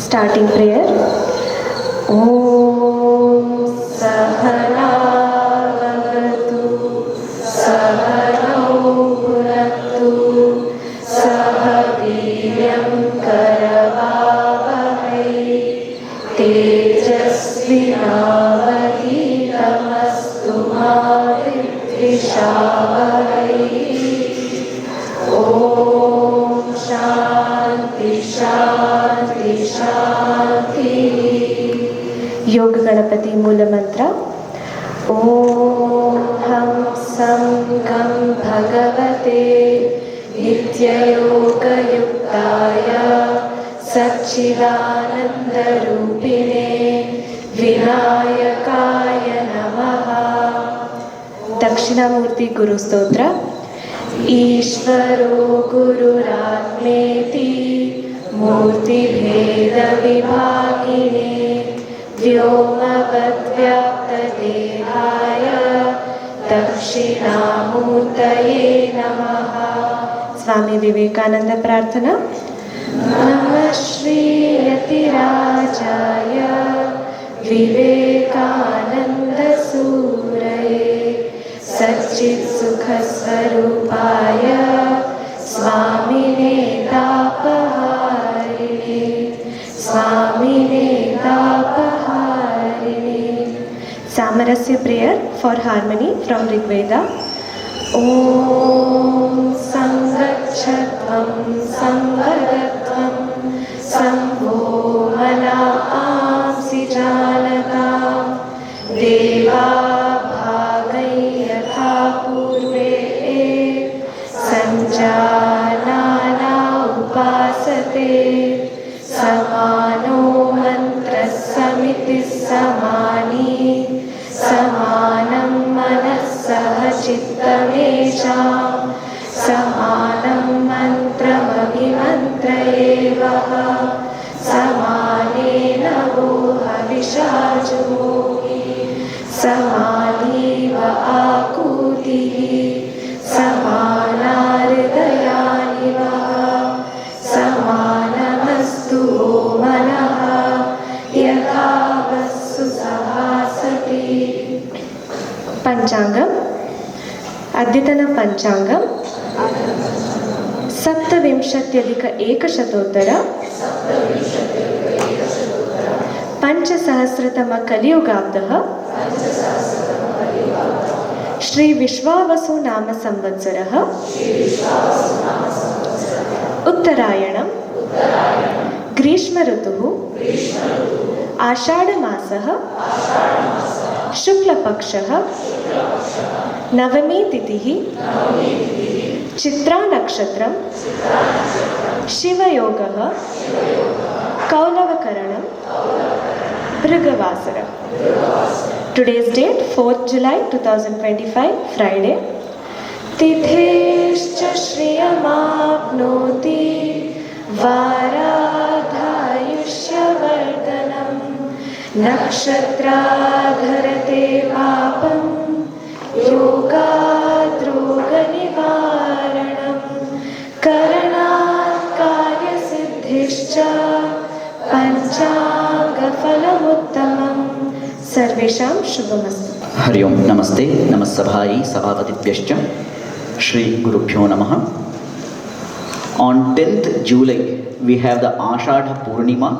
Starting prayer. Om Sahana Bhavatu Sahanau Bhunaktu Sah Veeryam Karavavahai Tejasvinavadhitamastu ma Vidvishavahai. Om Shanti Shanti Shanti. योग गणपति मूल मंत्र. ओम हम सं गं भगवते नित्ययोगयुक्ताय सच्चिदानन्दरूपिणे विनायकाय नमः. दक्षिणामूर्ति गुरु स्तोत्र. ईश्वरो गुरुरात्मेति मूर्तिभेदविभागिने व्योमवद्व्याप्तदेहाय दक्षिणामूर्तये नमः. स्वामी विवेकानंद प्रार्थना. नमः श्री यतिराजाय विवेकानंद सूरये सच्चित्सुखस्वरूपाय स्वामिने तापहारिणे स्वामिने तापहारिणे. सामरस्य prayer for harmony from Rigveda. ओम संगच्छध्वं संगदध्वं संभो मना आंसि जानतां देवा भागै यथा पूर्वे संजानाना उपासते समानो मंत्रः समितिः समानी समानं मनः सह चित्तमेषां समानं मन्त्रमभिमन्त्रयेवः समानेन वो हविषा जुहोमि समानीव आकूतिः समानार्दयानि वः समानमस्तु वो मनः यथा वस्सु सभासति. पंचांगम. अद्यतन पंचांगम सप्तविंशत्यधिक-एकशतोत्तर पंचसहस्रतम कलियुगाब्दः श्री विश्वावसु नाम संवत्सरः उत्तरायणं ग्रीष्म ऋतुः आषाढ़मासः शुक्लपक्षः नवमी तिथिः Chitra नक्षत्रं शिवयोगः कौलवकरणं भृगवासर. Today's date 4th July 2025 Friday. तिथेश्च श्रियमाप्नोति वाराधायुष्यवर्धनं नक्षत्राधरते पापं योगात् रोगनिवारणं करणात् कार्यसिद्धिश्च पंचांगफलमुत्तमम्. सर्वेषां शुभमस्तु. हरि ओम. नमस्ते. नमस्सभायै सभापतिभ्यश्च श्री गुरुभ्यो नमः. On 10th July we have the Ashadha Purnima,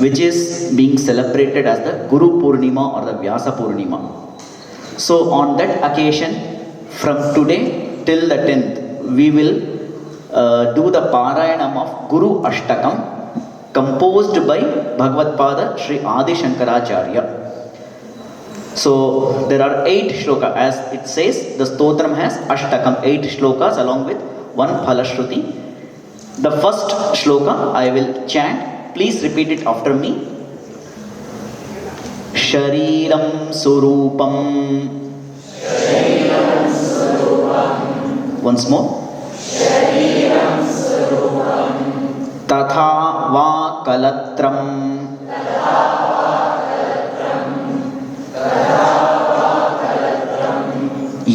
which is being celebrated as the Guru Purnima or the Vyasa Purnima. So on that occasion, from today till the 10th, we will do the Parayanam of Guru Ashtakam, composed by Bhagavad-pada Sri Adi Shankaracharya. So there are 8 shloka, as it says, the stotram has Ashtakam, 8 shlokas along with one Phalashruti. The first shloka I will chant Please repeat it after me. Shariram Surupam. Once more. Tatha va kalatram.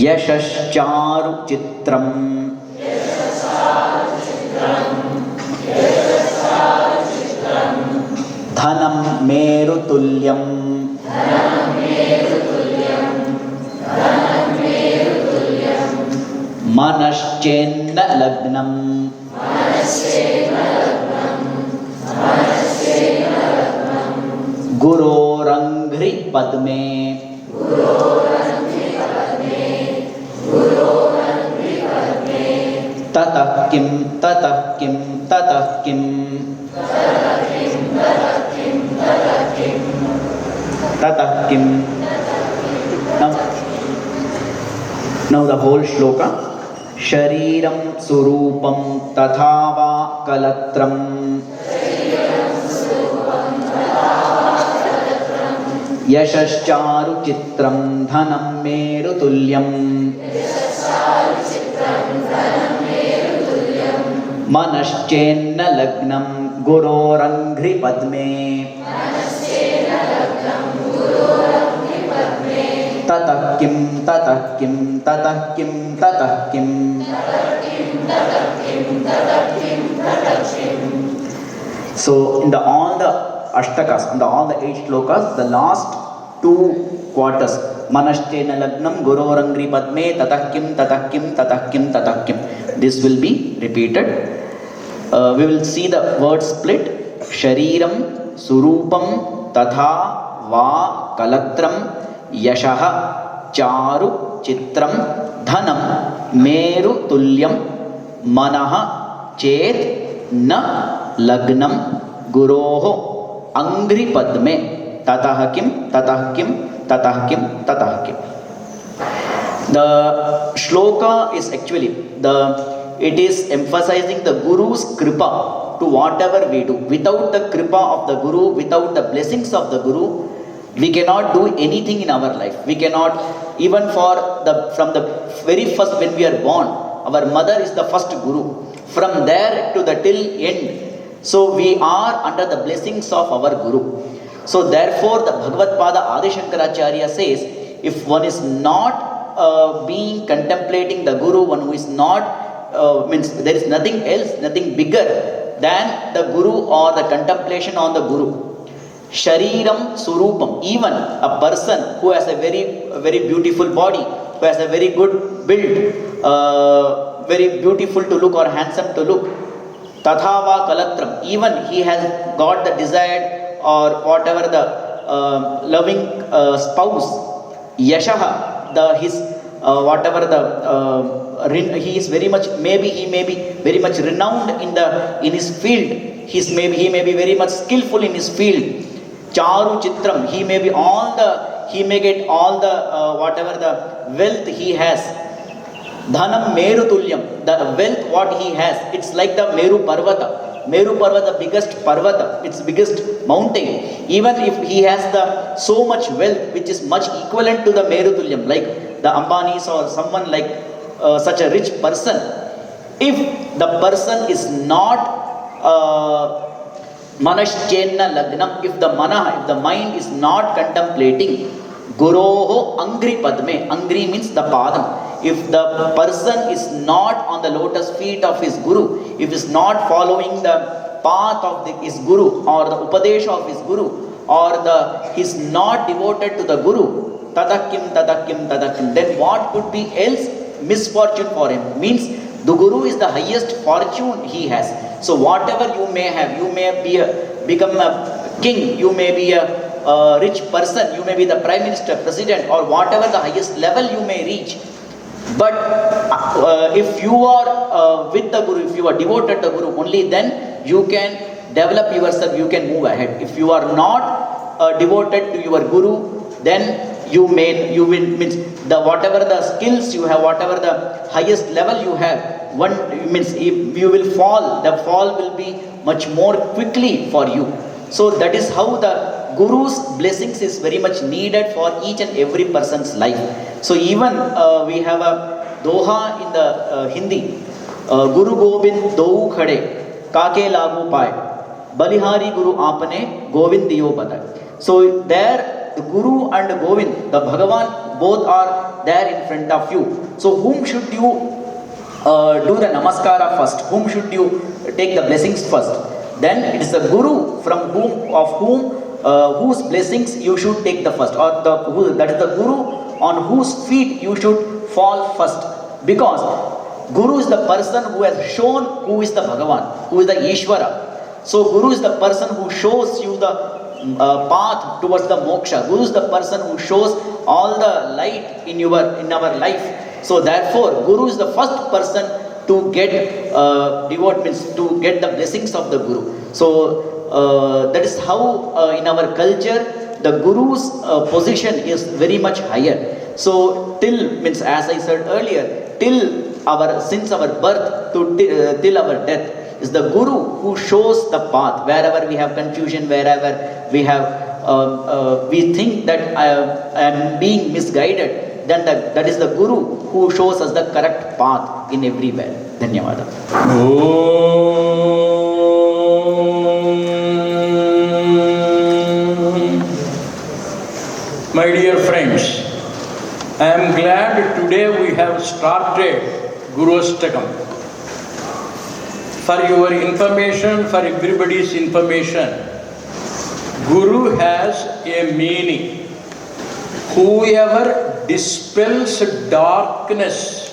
Yashascharu chitram. Dhanam meru tulyam. Manaschenna lagnam. Gurorangri padme. Tatah kim, tatah kim, tatah kim. Tatah kim. Now the whole shloka. Shariram surupam tathava kalatram. Yashascharu chitram dhanam meru tulyam. Manaschenna lagnam gurorangri padme. Tatah kim, tatah kim, tatah kim, tatah kim. So in all the ashtakas, in all the 8 shlokas, the last 2 quarters, Manaschenna lagnam gurorangri padme tatah kim, tatah kim, tatah kim, tatah kim. This will be repeated. We will see the word split. Shariram surupam tatha va kalatram yashaha charu chitram dhanam meru tulyam manaha chet na lagnam guroho angri padme tatah kim, tatah kim, tatah kim, tatah kim. The shloka is actually it is emphasizing the Guru's kripa to whatever we do. Without the kripa of the Guru, without the blessings of the Guru, we cannot do anything in our life. We cannot, even from the very first when we are born, our mother is the first Guru. From there to the till end. So we are under the blessings of our Guru. So therefore the Bhagavad Pada Adi Shankaracharya says, if one is not being contemplating the Guru, one who is not means there is nothing else, nothing bigger than the Guru or the contemplation on the Guru. Shariram Surupam, even a person who has a very beautiful body, who has a very good build, very beautiful to look or handsome to look. Tathava Kalatram, even he has got the desired or whatever the loving spouse. Yashaha, his whatever the he is very much, maybe he may be very much renowned in his field. He may be very much skillful in his field. Charu chitram, he may get all the whatever the wealth he has. Dhanam meru tulyam, the wealth what he has, it's like the Meru Parvata. Meru Parvata, the biggest Parvata, its biggest mountain. Even if he has so much wealth which is much equivalent to the Meru Tulyam, like the Ambanis or someone like such a rich person, if the person is not Manaschenna Lagnam, if the mind is not contemplating Guroho Angri Padme, Angri means the Padam. If the person is not on the lotus feet of his Guru, if is not following the path of his Guru or the Upadesha of his Guru, or is not devoted to the Guru, tadakim, then what could be else misfortune for him? Means the Guru is the highest fortune he has. So whatever you may have, you may become a king, you may be a rich person, you may be the Prime Minister, President, or whatever the highest level you may reach. But if you are with the Guru, if you are devoted to the Guru, only then you can develop yourself, you can move ahead. If you are not devoted to your Guru, then you will means the whatever the skills you have, whatever the highest level you have, one means if you will fall, the fall will be much more quickly for you. So that is how the Guru's blessings is very much needed for each and every person's life. So even we have a doha in the Hindi, Guru Gobind dou khade, kake lagu paye, balihari Guru apne, Govind diyo batai. So there the Guru and Govind, the Bhagavan, both are there in front of you. So whom should you do the namaskara first? Whom should you take the blessings first? Then it is the Guru from whose blessings you should take the first, or that is the Guru on whose feet you should fall first. Because Guru is the person who has shown who is the Bhagavan, who is the Ishvara. So Guru is the person who shows you the path towards the moksha. Guru is the person who shows all the light in our life. So therefore, Guru is the first person to get devote, means to get the blessings of the Guru. So that is how in our culture the Guru's position is very much higher. So till, means as I said earlier, since our birth to till our death, is the Guru who shows the path. Wherever we have confusion, wherever we have we think that I am being misguided, then that is the Guru who shows us the correct path in everywhere. Dhanyavada. My dear friends, I am glad today we have started Guru Ashtakam. For your information, for everybody's information, Guru has a meaning. Whoever dispels darkness,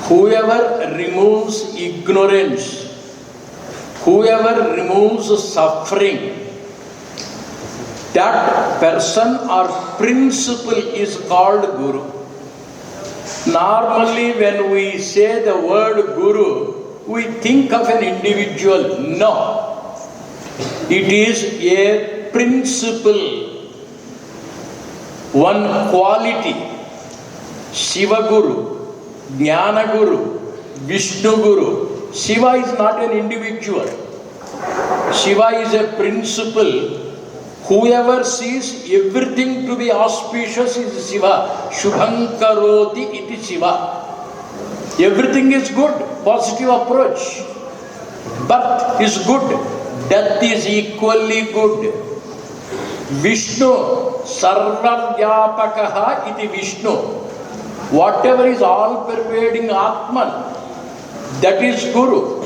whoever removes ignorance, whoever removes suffering, that person or principle is called Guru. Normally when we say the word Guru, we think of an individual. No. It is a principle, one quality. Shiva Guru, Jnana Guru, Vishnu Guru. Shiva is not an individual. Shiva is a principle. Whoever sees everything to be auspicious is Shiva. Shubham karoti iti Shiva. Everything is good, positive approach. Birth is good, death is equally good. Vishnu, sarvavyapakaha iti Vishnu. Whatever is all-pervading Atman, that is Guru.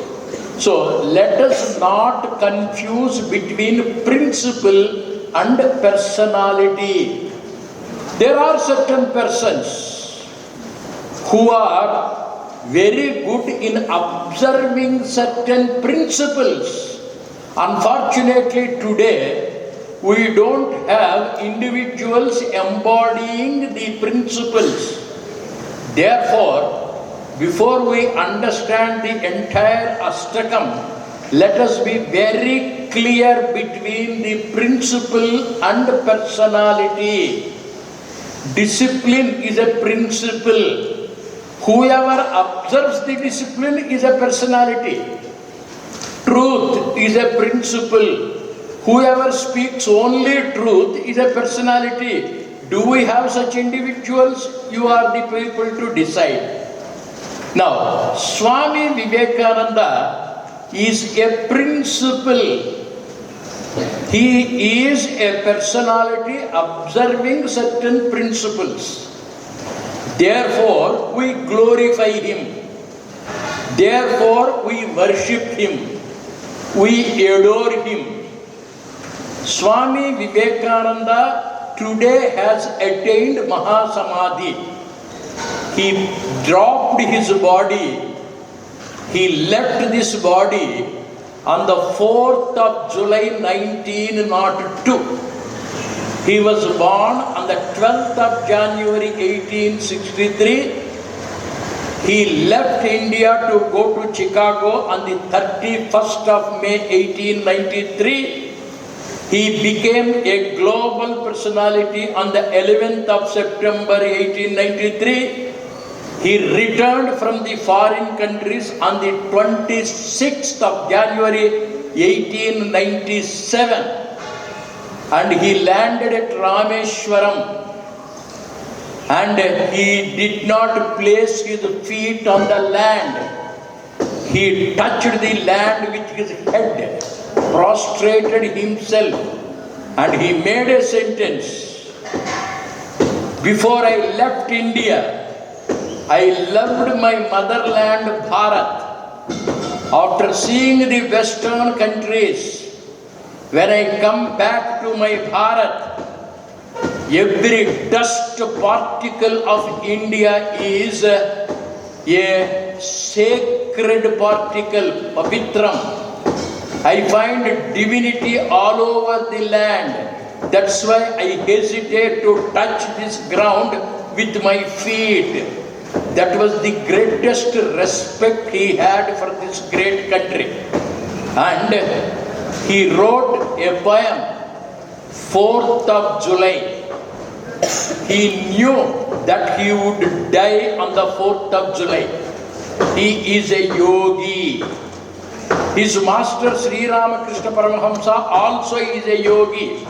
So let us not confuse between principle and personality. There are certain persons who are very good in observing certain principles. Unfortunately today, we don't have individuals embodying the principles. Therefore, before we understand the entire Ashtakam, let us be very clear between the principle and personality. Discipline is a principle. Whoever observes the discipline is a personality. Truth is a principle. Whoever speaks only truth is a personality. Do we have such individuals? You are the people to decide. Now, Swami Vivekananda is a principle. He is a personality observing certain principles. Therefore, we glorify him. Therefore, we worship him. We adore him. Swami Vivekananda today has attained Mahasamadhi. He dropped his body. He left this body on the 4th of July 1902. He was born on the 12th of January 1863. He left India to go to Chicago on the 31st of May 1893. He became a global personality on the 11th of September 1893. He returned from the foreign countries on the 26th of January 1897, and he landed at Rameshwaram, and he did not place his feet on the land. He touched the land with his head, prostrated himself, and he made a sentence: before I left India, I loved my motherland Bharat. After seeing the western countries, when I come back to my Bharat, every dust particle of India is a sacred particle, pavitram. I find divinity all over the land. That's why I hesitate to touch this ground with my feet. That was the greatest respect he had for this great country. And he wrote a poem, 4th of July. He knew that he would die on the 4th of July. He is a yogi. His master Sri Ramakrishna Paramahamsa also is a yogi.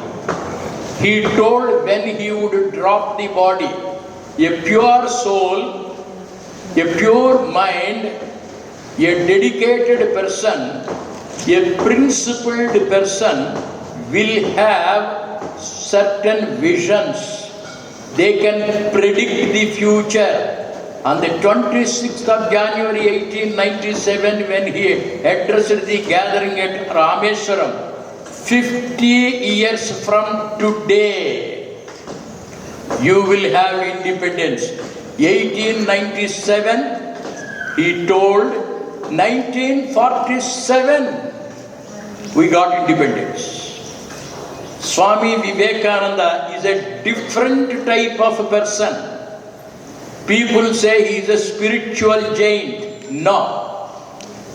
He told when he would drop the body, a pure soul, a pure mind, a dedicated person, a principled person will have certain visions. They can predict the future. On the 26th of January 1897, when he addressed the gathering at Rameshwaram, 50 years from today, you will have independence. 1897, he told, 1947, we got independence. Swami Vivekananda is a different type of person. People say he is a spiritual giant. No.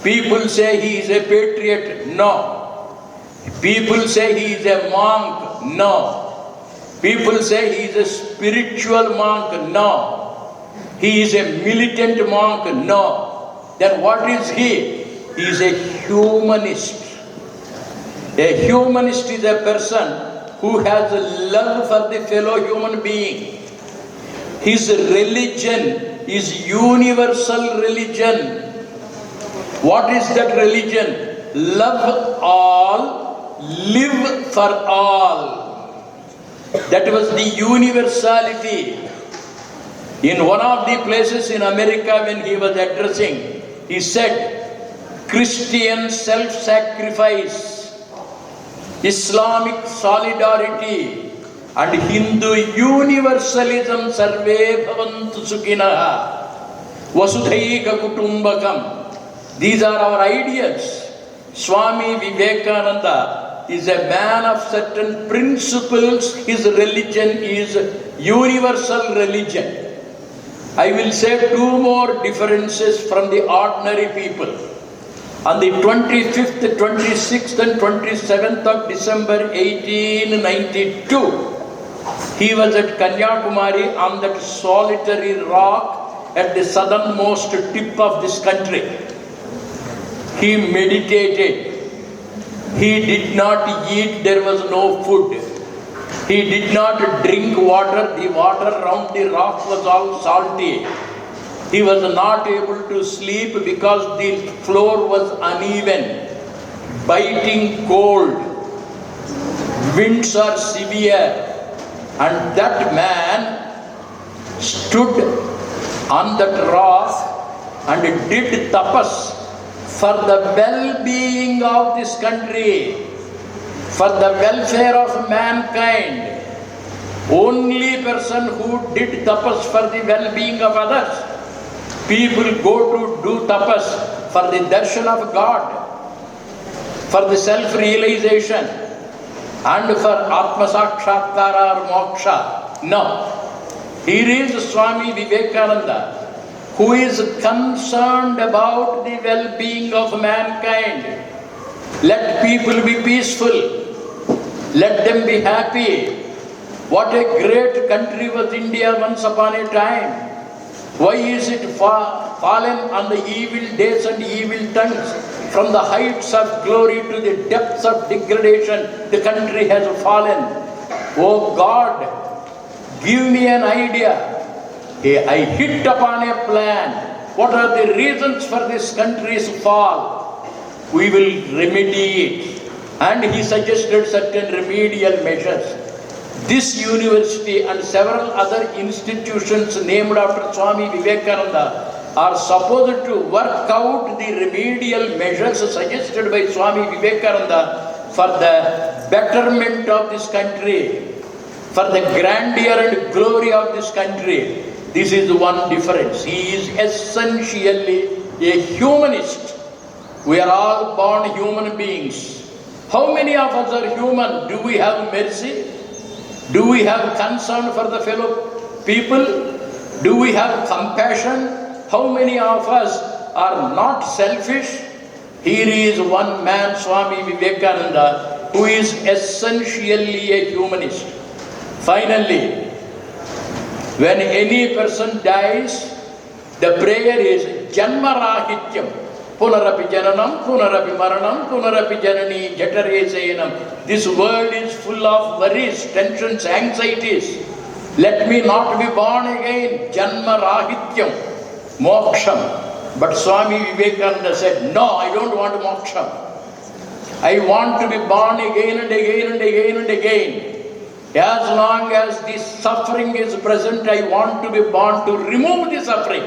People say he is a patriot. No. People say he is a monk. No. People say he is a spiritual monk. No. He is a militant monk. No. Then what is he? He is a humanist. A humanist is a person who has a love for the fellow human being. His religion is universal religion. What is that religion? Love all, live for all. That was the universality. In one of the places in America, when he was addressing, he said, Christian self-sacrifice, Islamic solidarity, and Hindu universalism, sarve bhavantu sukhinaha, vasudhaiga kutumbakam. These are our ideals. Swami Vivekananda is a man of certain principles. His religion is universal religion. I will say two more differences from the ordinary people. On the 25th, 26th and 27th of December 1892, he was at Kanyakumari on that solitary rock at the southernmost tip of this country. He meditated. He did not eat, there was no food. He did not drink water, the water around the rock was all salty. He was not able to sleep because the floor was uneven, biting cold, winds are severe, and that man stood on that rock and did tapas for the well-being of this country, for the welfare of mankind. Only person who did tapas for the well-being of others. People go to do tapas for the darshan of God, for the self-realization, and for Atma Sakshatkara or Moksha. No. Here is Swami Vivekananda, who is concerned about the well-being of mankind. Let people be peaceful. Let them be happy. What a great country was India once upon a time. Why is it fallen on the evil days and evil tongues? From the heights of glory to the depths of degradation, the country has fallen. Oh God, give me an idea. I hit upon a plan. What are the reasons for this country's fall? We will remedy it. And he suggested certain remedial measures. This university and several other institutions named after Swami Vivekananda are supposed to work out the remedial measures suggested by Swami Vivekananda for the betterment of this country, for the grandeur and glory of this country. This is one difference. He is essentially a humanist. We are all born human beings. How many of us are human? Do we have mercy? Do we have concern for the fellow people? Do we have compassion? How many of us are not selfish? Here is one man, Swami Vivekananda, who is essentially a humanist. Finally, when any person dies, the prayer is Janmarahityam. Punarapi Jananam, Punarapi Maranam, Punarapi Janani, Jatare Sayanam. This world is full of worries, tensions, anxieties. Let me not be born again. Janma Rahityam, Moksham. But Swami Vivekananda said, no, I don't want Moksham. I want to be born again and again and again and again. As long as the suffering is present, I want to be born to remove the suffering.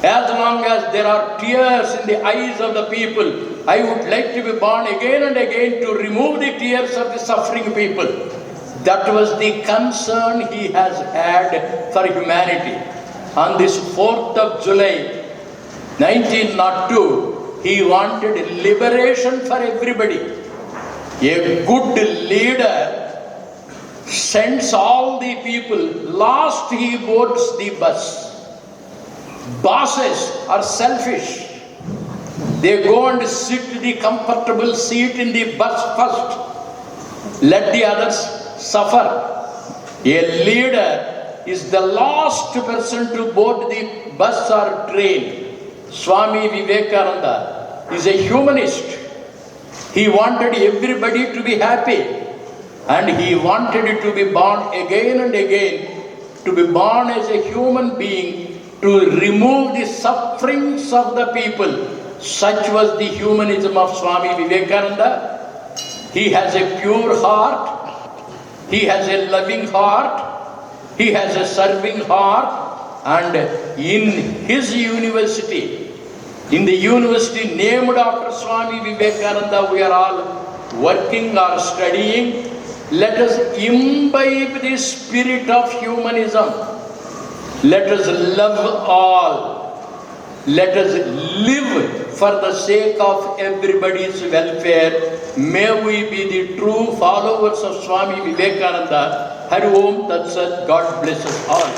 As long as there are tears in the eyes of the people, I would like to be born again and again to remove the tears of the suffering people. That was the concern he has had for humanity. On this 4th of July, 1902, he wanted liberation for everybody. A good leader sends all the people. Last he boards the bus. Bosses are selfish. They go and sit the comfortable seat in the bus first. Let the others suffer. A leader is the last person to board the bus or train. Swami Vivekananda is a humanist. He wanted everybody to be happy. And he wanted to be born again and again, to be born as a human being, to remove the sufferings of the people. Such was the humanism of Swami Vivekananda. He has a pure heart, he has a loving heart, he has a serving heart, and in his university, in the university named after Swami Vivekananda, we are all working or studying. Let us imbibe the spirit of humanism. Let us love all. Let us live for the sake of everybody's welfare. May we be the true followers of Swami Vivekananda. Hari Om Tat Sat. God bless us all.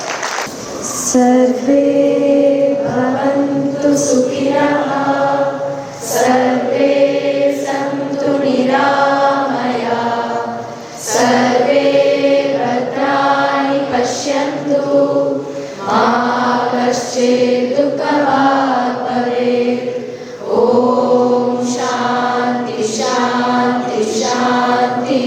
Sarve bhavantu sukhinah, sarve santu niramaya, sarve bhadrani pashyantu, ma kaschid dukkhavad bhavet. Om Shanti Shanti Shanti.